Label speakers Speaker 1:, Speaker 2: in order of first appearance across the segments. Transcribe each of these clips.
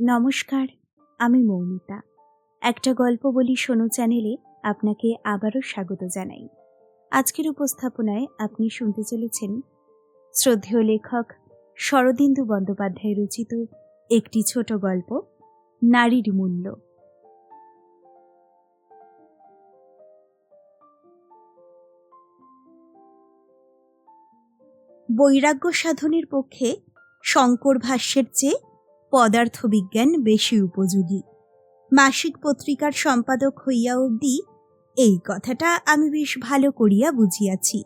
Speaker 1: নমস্কার, আমি মৌমিতা। একটা গল্প বলি শোনো চ্যানেলে আপনাকে আবারও স্বাগত জানাই। আজকের উপস্থাপনায় আপনি শুনতে চলেছেন শ্রদ্ধেয় লেখক শরদিন্দু বন্দ্যোপাধ্যায় রচিত একটি ছোট গল্প, নারীর মূল্য। বৈরাগ্য সাধনের পক্ষে শঙ্কর ভাষ্যের চেয়ে পদার্থবিজ্ঞান বেশি উপযোগী। মাসিক পত্রিকার সম্পাদক হইয়া অবধি এই কথাটা আমি বেশ ভালো করিয়া বুঝিয়াছি।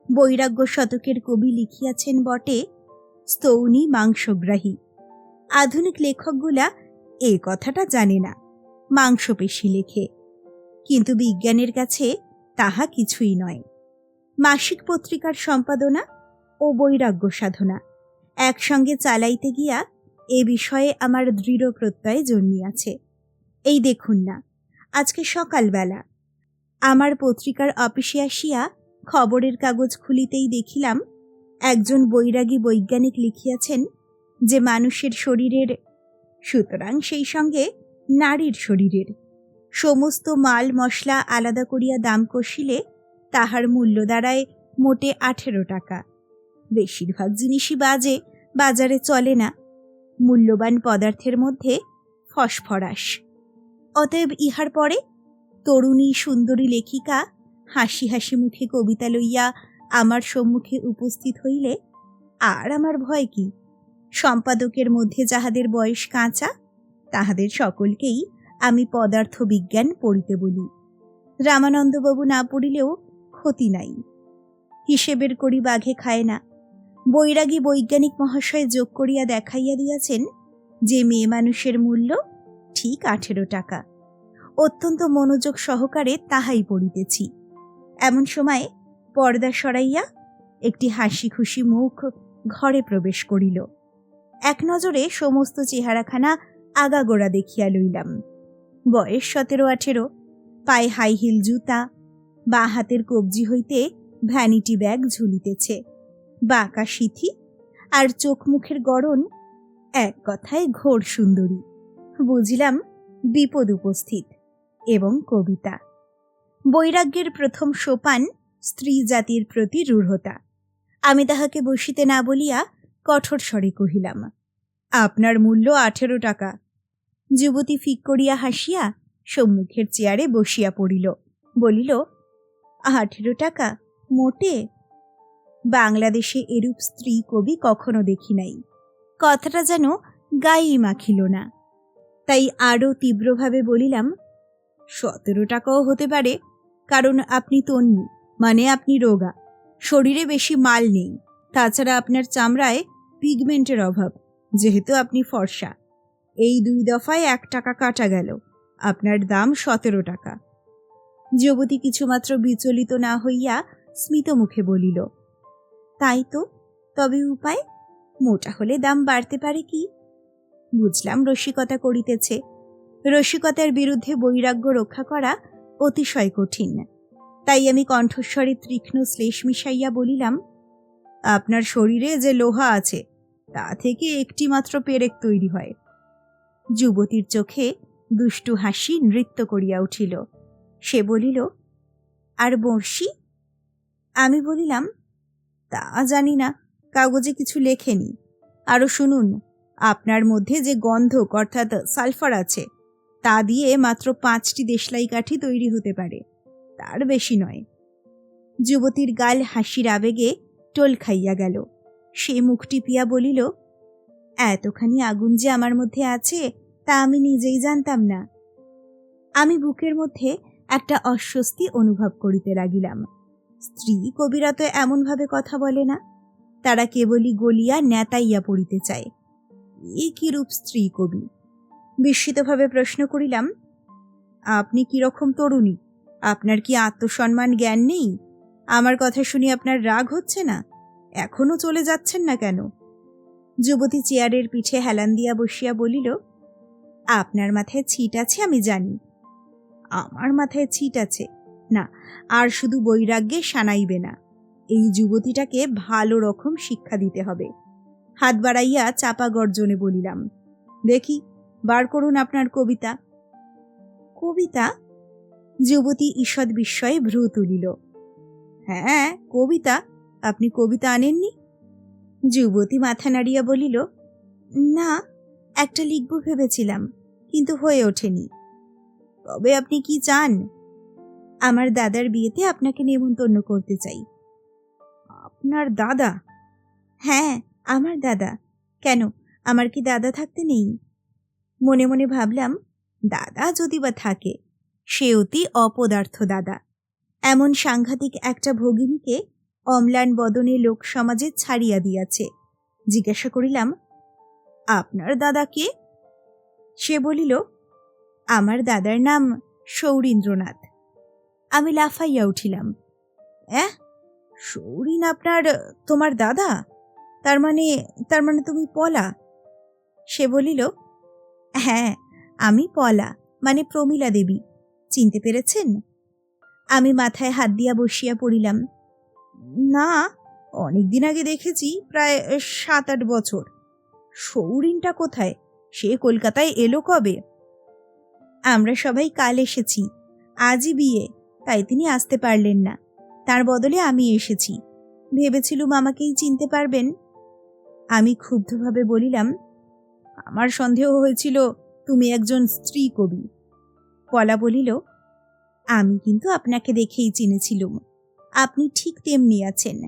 Speaker 1: বৈরাগ্য শতকের কবি লিখিয়াছেন বটে, স্তৌনী মাংসগ্রাহী। আধুনিক লেখকগুলা এ কথাটা জানে না, মাংসপেশি লেখে। কিন্তু বিজ্ঞানের কাছে তাহা কিছুই নয়। মাসিক পত্রিকার সম্পাদনা ও বৈরাগ্য সাধনা একসঙ্গে চালাইতে গিয়া এ বিষয়ে আমার দৃঢ় প্রত্যয় জন্মিয়াছে। এই দেখুন না, আজকে সকালবেলা আমার পত্রিকার অফিসে আসিয়া খবরের কাগজ খুলিতেই দেখিলাম একজন বৈরাগী বৈজ্ঞানিক লিখিয়াছেন যে মানুষের শরীরের, সুতরাং সেই সঙ্গে নারীর শরীরের সমস্ত মাল মশলা আলাদা করিয়া দাম কষিলে তাহার মূল্য দাঁড়ায় মোটে 18 টাকা। বেশিরভাগ জিনিসই বাজারে চলে না। মূল্যবান পদার্থের মধ্যে ফসফরাস। অতএব ইহার পরে তরুণী সুন্দরী লেখিকা হাসি হাসি মুখে কবিতা লইয়া আমার সম্মুখে উপস্থিত হইলে আর আমার ভয় কি? সম্পাদকের মধ্যে যাহাদের বয়স কাঁচা তাহাদের সকলকেই আমি পদার্থ বিজ্ঞান পড়িতে বলি। রামানন্দবাবু না পড়িলেও ক্ষতি নাই, হিসেবের করি বাঘে খায় না। বৈরাগী বৈজ্ঞানিক মহাশয় যোগ করিয়া দেখাইয়া দিয়াছেন যে মেয়ে মানুষের মূল্য ঠিক 18 টাকা। অত্যন্ত মনোযোগ সহকারে তাহাই পড়িতেছি। এমন সময় পর্দা সরাইয়া একটি হাসি খুশি মুখ ঘরে প্রবেশ করিল। এক নজরে সমস্ত চেহারাখানা আগাগোড়া দেখিয়া লইলাম। বয়স 17-18, পায়ে হাই হিল জুতা, বাঁ হাতের কবজি হইতে ভ্যানিটি ব্যাগ ঝুলিতেছে, বাঁকা সিথি আর চোখ মুখের গড়ন, এক কথায় ঘোর সুন্দরী। বুঝিলাম বিপদ উপস্থিত। এবং কবিতা। বৈরাগ্যের প্রথম সোপান স্ত্রী জাতির প্রতি রূঢ়তা। আমি তাহাকে বসিতে না বলিয়া কঠোর স্বরে কহিলাম, আপনার মূল্য 18 টাকা। যুবতী ফিক করিয়া হাসিয়া সম্মুখের চেয়ারে বসিয়া পড়িল। বলিল, 18 টাকা মোটে? বাংলাদেশে এরূপ স্ত্রী কবি কখনো দেখি নাই। কথাটা যেন গায়েই মাখিল না। তাই আরও তীব্রভাবে বলিলাম, 17 টাকাও হতে পারে, কারণ আপনি তন্নি, মানে আপনি রোগা, শরীরে বেশি মাল নেই। তাছাড়া আপনার চামড়ায় পিগমেন্টের অভাব, যেহেতু আপনি ফর্সা। এই 2 দফায় 1 টাকা কাটা গেল, আপনার দাম 17 টাকা। যুবতী কিছুমাত্র বিচলিত না হইয়া স্মিত মুখে বলিল, তাই তো, তবে উপায়? মোটা হলে দাম বাড়তে পারে কি? বুঝলাম রসিকতা করিতেছে। রসিকতার বিরুদ্ধে বৈরাগ্য রক্ষা করা অতিশয় কঠিন। তাই আমি কণ্ঠস্বরে তীক্ষ্ণ শ্লেষ মিশাইয়া বলিলাম, আপনার শরীরে যে লোহা আছে তা থেকে একটি মাত্র পেরেক তৈরি হয়। যুবতীর চোখে দুষ্টু হাসি নৃত্য করিয়া উঠিল। সে বলিল, আর বড়শি? আমি বলিলাম, তা জানি না, কাগজে কিছু লেখেনি। আরও শুনুন, আপনার মধ্যে যে গন্ধক অর্থাৎ সালফার আছে তা দিয়ে মাত্র 5টি দেশলাই কাঠি তৈরি হতে পারে, তার বেশি নয়। যুবতীর গাল হাসির আবেগে টোল খাইয়া গেল। সে মুখ টিপিয়া বলিল, এতখানি আগুন যে আমার মধ্যে আছে তা আমি নিজেই জানতাম না। আমি বুকের মধ্যে একটা অস্বস্তি অনুভব করিতে লাগিলাম। স্ত্রী কবিরা তো এমনভাবে কথা বলে না, তারা কেবলই গলিয়া নেতাইয়া পড়িতে চায়। এ কিরূপ স্ত্রী কবি? বিস্মিতভাবে প্রশ্ন করিলাম, আপনি কিরকম তরুণী? আপনার কি আত্মসম্মান জ্ঞান নেই? আমার কথা শুনে আপনার রাগ হচ্ছে না? এখনো চলে যাচ্ছেন না কেন? যুবতী চেয়ারের পিঠে হেলান দিয়া বসিয়া বলিল, আপনার মাথায় ছিট আছে আমি জানি। আমার মাথায় ছিট আছে না, আর শুধু বৈরাগ্যে সানাইবে না। এই যুবতীটাকে ভালো রকম শিক্ষা দিতে হবে। হাত বাড়াইয়া চাপা গর্জনে বলিলাম, দেখি বার করুন আপনার কবিতা। কবিতা? যুবতী ঈষৎ বিস্ময়ে ভ্রু তুলিল। হ্যাঁ, কবিতা। আপনি কবিতা আনেননি? যুবতী মাথা নাড়িয়া বলিল, না, একটা লিখব ভেবেছিলাম, কিন্তু হয়ে ওঠেনি। তবে আপনি কি চান? আমার দাদার বিয়েতে আপনাকে নেমন্তন্ন করতে চাই। আপনার দাদা? হ্যাঁ, আমার দাদা। কেন, আমার কি দাদা থাকতে নেই? মনে মনে ভাবলাম, দাদা যদি বা থাকে, সে অতি অপদার্থ দাদা। এমন সাংঘাতিক একটা ভগিনীকে অম্লান বদনে লোক সমাজে ছাড়িয়া দিয়াছে। জিজ্ঞাসা করিলাম, আপনার দাদা কে? সে বলিল, আমার দাদার নাম সৌরীন্দ্রনাথ। আমি লাফাইয়া উঠিলাম। সৌরিন তোমার দাদা? তার মানে তুমি পলা? সে বলিল, হ্যাঁ, আমি পলা, মানে প্রমীলা দেবী। চিনতে পেরেছেন? আমি মাথায় হাত দিয়া বসিয়া পড়িলাম। না, অনেকদিন আগে দেখেছি, প্রায় 7-8 বছর। সৌরিনটা কোথায়? সে কলকাতায় এলো কবে? আমরা সবাই কাল এসেছি, আজই বিয়ে, তাই তিনি আসতে পারলেন না। তার বদলে আমি এসেছি, ভেবেছিলুম আমাকেই চিনতে পারবেন। আমি ক্ষুব্ধভাবে বলিলাম, আমার সন্দেহ হয়েছিল তুমি একজন স্ত্রী কবি। পলা বলিল, আমি কিন্তু আপনাকে দেখেই চিনেছিলুম, আপনি ঠিক তেমনি আছেন।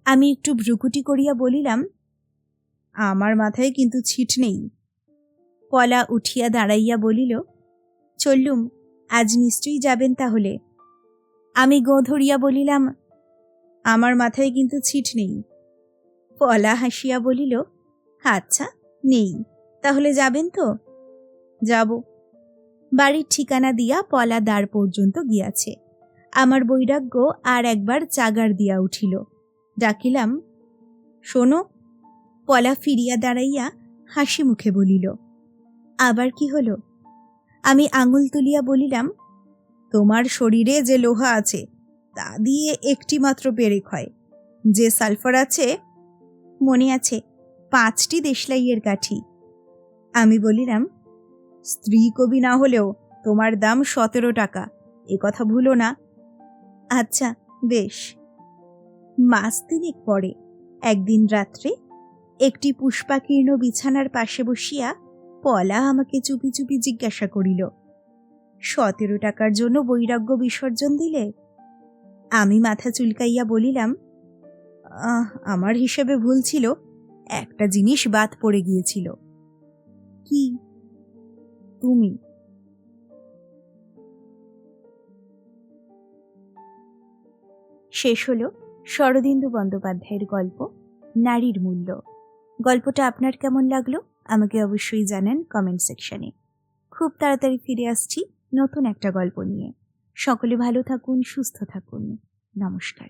Speaker 1: আমি একটু ভ্রুকুটি করিয়া বলিলাম, আমার মাথায় কিন্তু ছিট নেই। পলা উঠিয়া দাঁড়াইয়া বলিল, চললুম, আজ নিশ্চয়ই যাবেন তাহলে। আমি গোঁ ধরিয়া বলিলাম, আমার মাথায় কিন্তু ছিট নেই। পলা হাসিয়া বলিল, আচ্ছা, নেই, তাহলে যাবেন তো? যাব। বাড়ির ঠিকানা দিয়া পলা দ্বার পর্যন্ত গিয়াছে। আমার বৈরাগ্য আর একবার চাগার দিয়া উঠিল। ডাকিলাম, শোনো। পলা ফিরিয়া দাঁড়াইয়া হাসি মুখে বলিল, আবার কি হলো? আমি আঙুল তুলিয়া বলিলাম, তোমার শরীরে যে লোহা আছে তা দিয়ে একটি মাত্র পেরেক হয়। যে সালফার আছে, মনে আছে, 5টি দেশলাইয়ের কাঠি। আমি বলিলাম, স্ত্রী কবি না হলেও তোমার দাম 17 টাকা, এ কথা ভুলো না। আচ্ছা, বেশ। মাস 3 পরে একদিন রাত্রে একটি পুষ্পাকীর্ণ বিছানার পাশে বসিয়া পলা আমাকে চুপি চুপি জিজ্ঞাসা করিল, 17 টাকার জন্য বৈরাগ্য বিসর্জন দিলে? আমি মাথা চুলকাইয়া বলিলাম, আমার হিসেবে ভুল ছিল, একটা জিনিস বাদ পড়ে গিয়েছিল। কি? তুমি। শেষ হলো শরদিন্দু বন্দ্যোপাধ্যায়ের গল্প নারীর মূল্য। গল্পটা আপনার কেমন লাগলো আমাকে অবশ্যই জানান কমেন্ট সেকশনে। খুব তাড়াতাড়ি ফিরে আসছি নতুন একটা গল্প নিয়ে। সকলে ভালো থাকুন, সুস্থ থাকুন। নমস্কার।